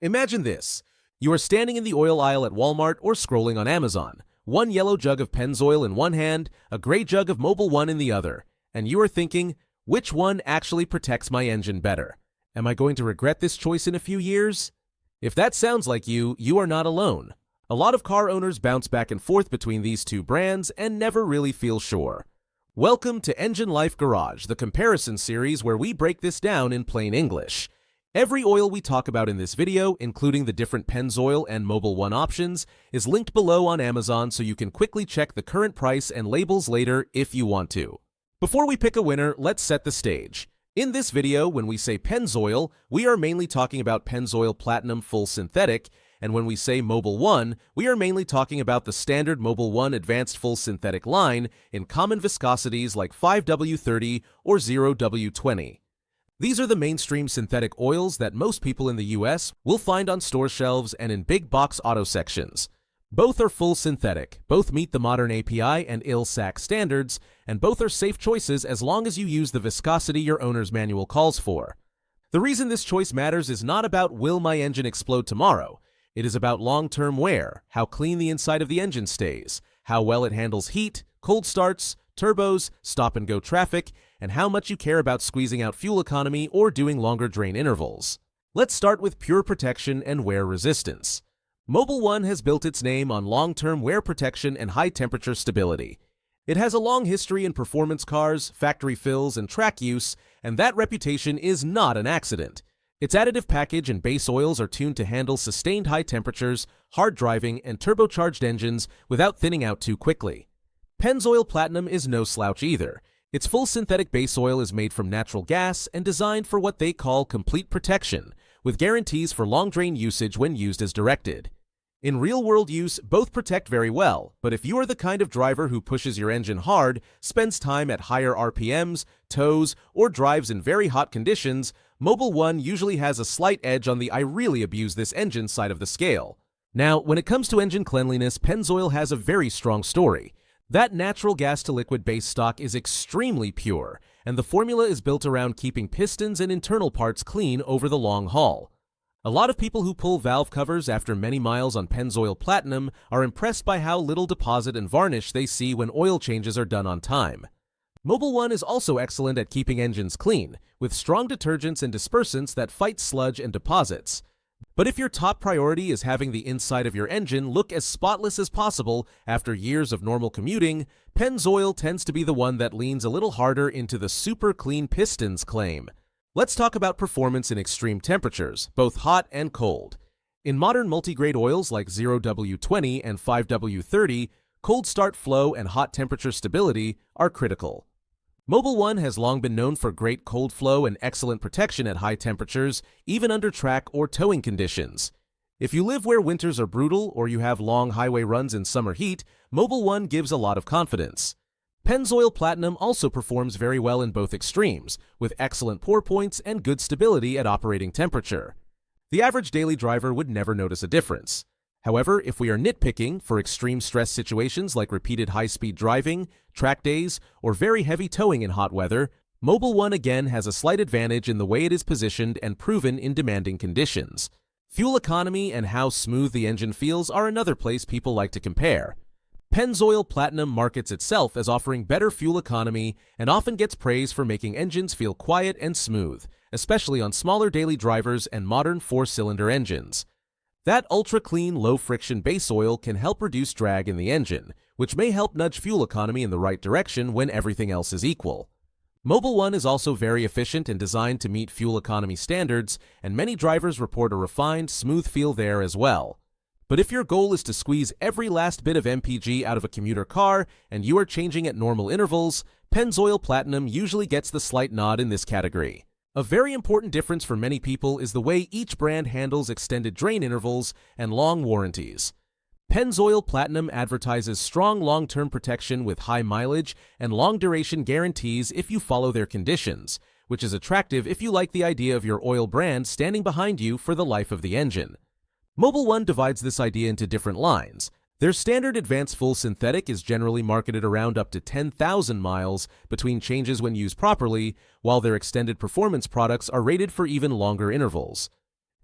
Imagine this. You are standing in the oil aisle at Walmart or scrolling on Amazon. One yellow jug of Pennzoil in one hand, a gray jug of Mobil 1 in the other. And you are thinking, which one actually protects my engine better? Am I going to regret this choice in a few years? If that sounds like you, you are not alone. A lot of car owners bounce back and forth between these two brands and never really feel sure. Welcome to Engine Life Garage, the comparison series where we break this down in plain English. Every oil we talk about in this video, including the different Pennzoil and Mobil 1 options, is linked below on Amazon so you can quickly check the current price and labels later if you want to. Before we pick a winner, let's set the stage. In this video, when we say Pennzoil, we are mainly talking about Pennzoil Platinum Full Synthetic, and when we say Mobil 1, we are mainly talking about the standard Mobil 1 Advanced Full Synthetic line in common viscosities like 5W30 or 0W20. These are the mainstream synthetic oils that most people in the US will find on store shelves and in big box auto sections. Both are full synthetic, both meet the modern API and IL-SAC standards, and both are safe choices as long as you use the viscosity your owner's manual calls for. The reason this choice matters is not about will my engine explode tomorrow. It is about long-term wear, how clean the inside of the engine stays, how well it handles heat, cold starts, turbos, stop-and-go traffic, and how much you care about squeezing out fuel economy or doing longer drain intervals. Let's start with pure protection and wear resistance. Mobil 1 has built its name on long-term wear protection and high-temperature stability. It has a long history in performance cars, factory fills, and track use, and that reputation is not an accident. Its additive package and base oils are tuned to handle sustained high temperatures, hard driving, and turbocharged engines without thinning out too quickly. Pennzoil Platinum is no slouch either. Its full synthetic base oil is made from natural gas and designed for what they call complete protection, with guarantees for long drain usage when used as directed. In real-world use, both protect very well, but if you are the kind of driver who pushes your engine hard, spends time at higher RPMs, tows, or drives in very hot conditions, Mobil 1 usually has a slight edge on the I really abuse this engine side of the scale. Now, when it comes to engine cleanliness, Pennzoil has a very strong story. That natural gas-to-liquid base stock is extremely pure, and the formula is built around keeping pistons and internal parts clean over the long haul. A lot of people who pull valve covers after many miles on Pennzoil Platinum are impressed by how little deposit and varnish they see when oil changes are done on time. Mobil 1 is also excellent at keeping engines clean, with strong detergents and dispersants that fight sludge and deposits. But if your top priority is having the inside of your engine look as spotless as possible after years of normal commuting, Pennzoil tends to be the one that leans a little harder into the super clean pistons claim. Let's talk about performance in extreme temperatures, both hot and cold. In modern multigrade oils like 0W20 and 5W30, cold start flow and hot temperature stability are critical. Mobil 1 has long been known for great cold flow and excellent protection at high temperatures, even under track or towing conditions. If you live where winters are brutal or you have long highway runs in summer heat, Mobil 1 gives a lot of confidence. Pennzoil Platinum also performs very well in both extremes, with excellent pour points and good stability at operating temperature. The average daily driver would never notice a difference. However, if we are nitpicking for extreme stress situations like repeated high-speed driving, track days, or very heavy towing in hot weather, Mobil 1 again has a slight advantage in the way it is positioned and proven in demanding conditions. Fuel economy and how smooth the engine feels are another place people like to compare. Pennzoil Platinum markets itself as offering better fuel economy and often gets praise for making engines feel quiet and smooth, especially on smaller daily drivers and modern four-cylinder engines. That ultra-clean, low-friction base oil can help reduce drag in the engine, which may help nudge fuel economy in the right direction when everything else is equal. Mobil 1 is also very efficient and designed to meet fuel economy standards, and many drivers report a refined, smooth feel there as well. But if your goal is to squeeze every last bit of MPG out of a commuter car and you are changing at normal intervals, Pennzoil Platinum usually gets the slight nod in this category. A very important difference for many people is the way each brand handles extended drain intervals and long warranties. Pennzoil Platinum advertises strong long-term protection with high mileage and long-duration guarantees if you follow their conditions, which is attractive if you like the idea of your oil brand standing behind you for the life of the engine. Mobil 1 divides this idea into different lines. Their standard advanced full synthetic is generally marketed around up to 10,000 miles between changes when used properly, while their extended performance products are rated for even longer intervals.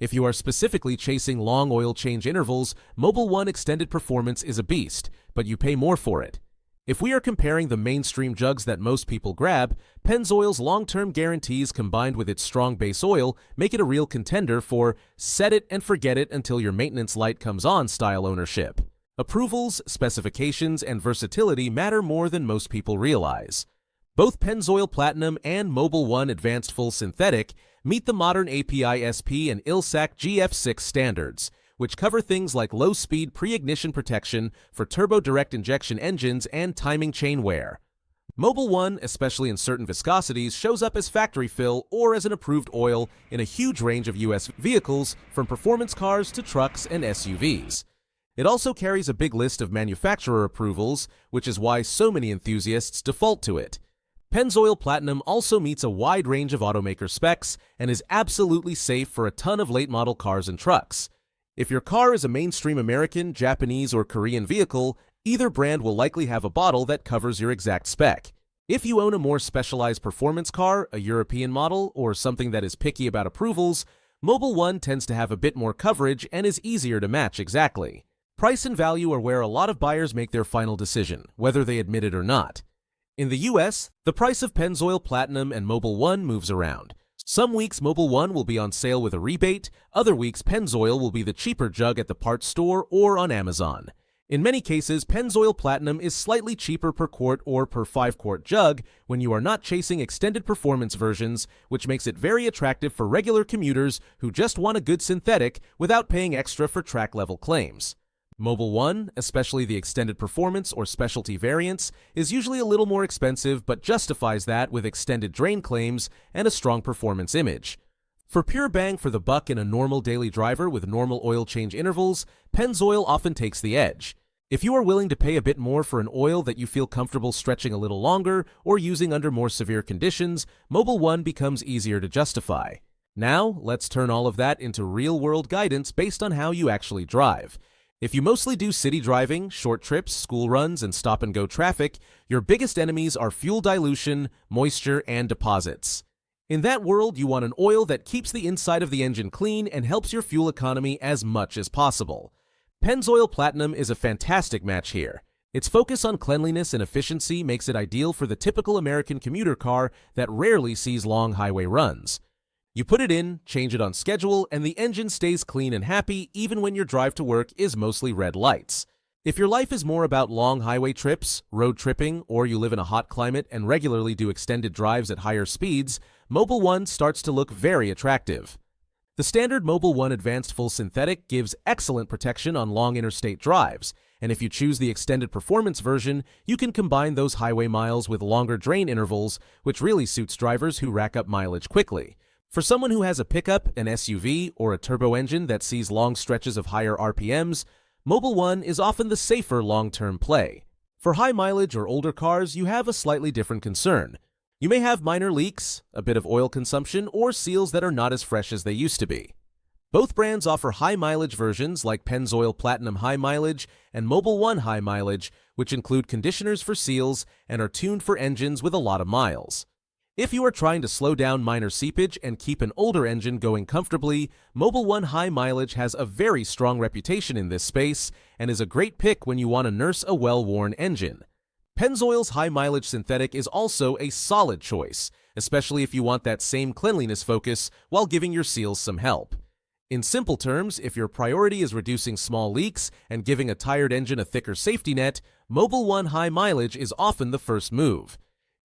If you are specifically chasing long oil change intervals, Mobil 1 Extended Performance is a beast, but you pay more for it. If we are comparing the mainstream jugs that most people grab, Pennzoil's long-term guarantees combined with its strong base oil make it a real contender for set it and forget it until your maintenance light comes on style ownership. Approvals, specifications, and versatility matter more than most people realize. Both Pennzoil Platinum and Mobil 1 Advanced Full Synthetic meet the modern API SP and ILSAC GF6 standards, which cover things like low-speed pre-ignition protection for turbo direct injection engines and timing chain wear. Mobil 1, especially in certain viscosities, shows up as factory fill or as an approved oil in a huge range of US vehicles, from performance cars to trucks and SUVs. It also carries a big list of manufacturer approvals, which is why so many enthusiasts default to it. Pennzoil Platinum also meets a wide range of automaker specs and is absolutely safe for a ton of late-model cars and trucks. If your car is a mainstream American, Japanese, or Korean vehicle, either brand will likely have a bottle that covers your exact spec. If you own a more specialized performance car, a European model, or something that is picky about approvals, Mobil 1 tends to have a bit more coverage and is easier to match exactly. Price and value are where a lot of buyers make their final decision, whether they admit it or not. In the US, the price of Pennzoil Platinum and Mobil 1 moves around. Some weeks Mobil 1 will be on sale with a rebate, other weeks Pennzoil will be the cheaper jug at the parts store or on Amazon. In many cases, Pennzoil Platinum is slightly cheaper per quart or per 5-quart jug when you are not chasing extended performance versions, which makes it very attractive for regular commuters who just want a good synthetic without paying extra for track-level claims. Mobil 1, especially the extended performance or specialty variants, is usually a little more expensive but justifies that with extended drain claims and a strong performance image. For pure bang for the buck in a normal daily driver with normal oil change intervals, Pennzoil often takes the edge. If you are willing to pay a bit more for an oil that you feel comfortable stretching a little longer or using under more severe conditions, Mobil 1 becomes easier to justify. Now, let's turn all of that into real-world guidance based on how you actually drive. If you mostly do city driving, short trips, school runs, and stop-and-go traffic, your biggest enemies are fuel dilution, moisture, and deposits. In that world, you want an oil that keeps the inside of the engine clean and helps your fuel economy as much as possible. Pennzoil Platinum is a fantastic match here. Its focus on cleanliness and efficiency makes it ideal for the typical American commuter car that rarely sees long highway runs. You put it in, change it on schedule, and the engine stays clean and happy even when your drive to work is mostly red lights. If your life is more about long highway trips, road tripping, or you live in a hot climate and regularly do extended drives at higher speeds, Mobil 1 starts to look very attractive. The standard Mobil 1 Advanced Full Synthetic gives excellent protection on long interstate drives, and if you choose the extended performance version, you can combine those highway miles with longer drain intervals, which really suits drivers who rack up mileage quickly. For someone who has a pickup, an SUV, or a turbo engine that sees long stretches of higher RPMs, Mobil 1 is often the safer long-term play. For high mileage or older cars, you have a slightly different concern. You may have minor leaks, a bit of oil consumption, or seals that are not as fresh as they used to be. Both brands offer high mileage versions like Pennzoil Platinum High Mileage and Mobil 1 High Mileage, which include conditioners for seals and are tuned for engines with a lot of miles. If you are trying to slow down minor seepage and keep an older engine going comfortably, Mobil 1 High Mileage has a very strong reputation in this space and is a great pick when you want to nurse a well-worn engine. Pennzoil's High Mileage Synthetic is also a solid choice, especially if you want that same cleanliness focus while giving your seals some help. In simple terms, if your priority is reducing small leaks and giving a tired engine a thicker safety net, Mobil 1 High Mileage is often the first move.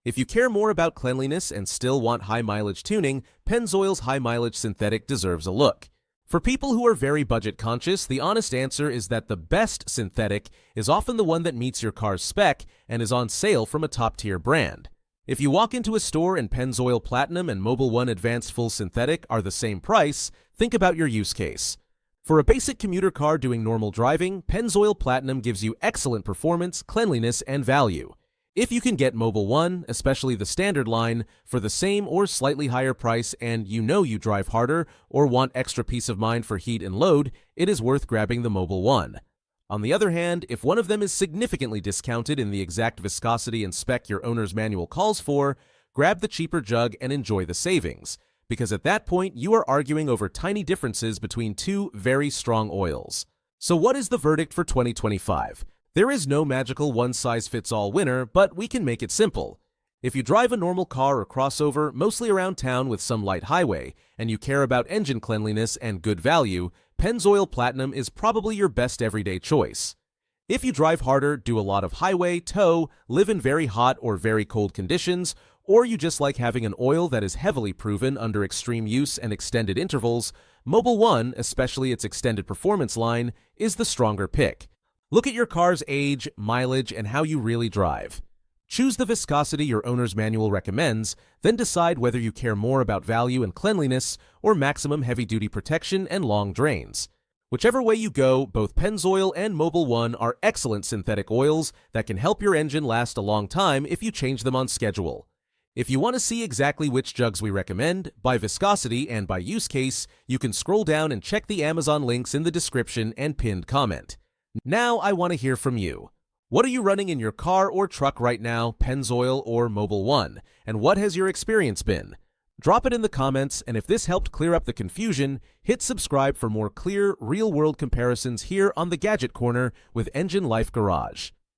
If you care more about cleanliness and still want high mileage tuning, Pennzoil's High Mileage Synthetic deserves a look. For people who are very budget conscious, the honest answer is that the best synthetic is often the one that meets your car's spec and is on sale from a top-tier brand. If you walk into a store and Pennzoil Platinum and Mobil 1 Advanced Full Synthetic are the same price, think about your use case. For a basic commuter car doing normal driving, Pennzoil Platinum gives you excellent performance, cleanliness, and value. If you can get Mobil 1, especially the standard line, for the same or slightly higher price and you know you drive harder or want extra peace of mind for heat and load, it is worth grabbing the Mobil 1. On the other hand, if one of them is significantly discounted in the exact viscosity and spec your owner's manual calls for, grab the cheaper jug and enjoy the savings. because at that point you are arguing over tiny differences between two very strong oils. So what is the verdict for 2025? There is no magical one-size-fits-all winner, but we can make it simple. If you drive a normal car or crossover, mostly around town with some light highway, and you care about engine cleanliness and good value, Pennzoil Platinum is probably your best everyday choice. If you drive harder, do a lot of highway, tow, live in very hot or very cold conditions, or you just like having an oil that is heavily proven under extreme use and extended intervals, Mobil 1, especially its extended performance line, is the stronger pick. Look at your car's age, mileage, and how you really drive. Choose the viscosity your owner's manual recommends, then decide whether you care more about value and cleanliness or maximum heavy-duty protection and long drains. Whichever way you go, both Pennzoil and Mobil 1 are excellent synthetic oils that can help your engine last a long time if you change them on schedule. If you want to see exactly which jugs we recommend, by viscosity and by use case, you can scroll down and check the Amazon links in the description and pinned comment. Now I want to hear from you. What are you running in your car or truck right now, Pennzoil or Mobil 1? And what has your experience been? Drop it in the comments, and if this helped clear up the confusion, hit subscribe for more clear, real-world comparisons here on the Gadget Corner with Engine Life Garage.